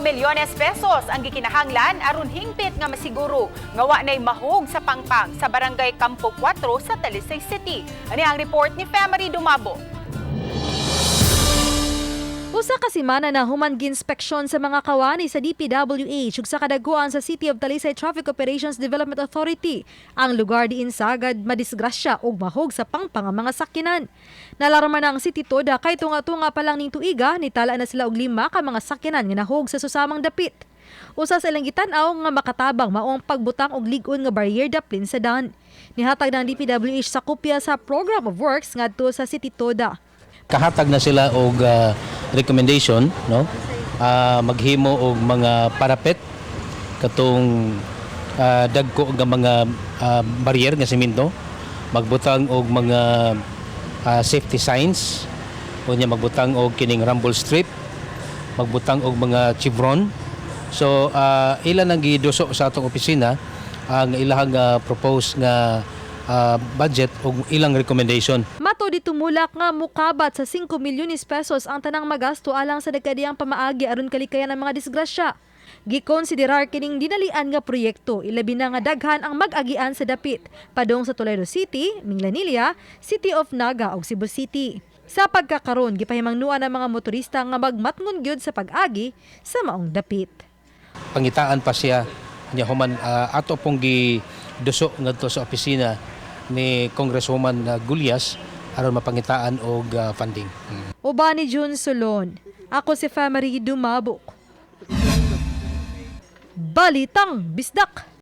milyones pesos ang gikinahanglan aron hingpit nga masiguro nga wa nay mahog sa pangpang sa barangay Campo 4 sa Talisay City. Ani ang report ni Femery Dumabo. Usa ka semana na human ginspeksyon sa mga kawani sa DPWH ug sa kadaguan sa City of Talisay Traffic Operations Development Authority ang lugar diin sagad madisgrasya ug mahog sa pangpang ang mga sakyanan. Nalarma na ang City Toda kay tunga-tunga pa lang ning tuiga nitala na sila og 5 ka mga sakyanan nga nahog sa susamang dapit. Usa sa ilang gitan-aw nga makatabang mao ang pagbutang og lig-on nga barrier daplin sa daan. Nihatag ng DPWH sa kopya sa Program of Works ngadto sa City Toda. Kahatag na sila og recommendation, no? Maghimo og mga parapet katong dagko nga mga barrier nga semento, magbutang og mga safety signs, unya magbutang og kining rumble strip, magbutang og mga chevron. So ilan ang giduso sa atong opisina ang ilahang propose nga budget o ilang recommendation. Mato di tumulak nga mukabat sa 5 milyones pesos ang tanang magasto alang sa nagkadiyang pamaagi aron kalikayan ang mga disgrasya. Gikonsiderar kining dinalian nga proyekto ilabi na nga daghan ang mag-agian sa dapit padung sa Toledo City, Minglanilla, City of Naga ug Cebu City. Sa pagkakaron gipahimangnuan ang mga motorista nga magmatngon gyud sa pag-agi sa maong dapit. Pangitaan pa siya nya human ato pong giduso ngadto sa opisina ni Congresswoman Gulyas aron mapangitaan og funding. Uban ni June Solon, ako si Femery Dumabok. Balitang Bisdak.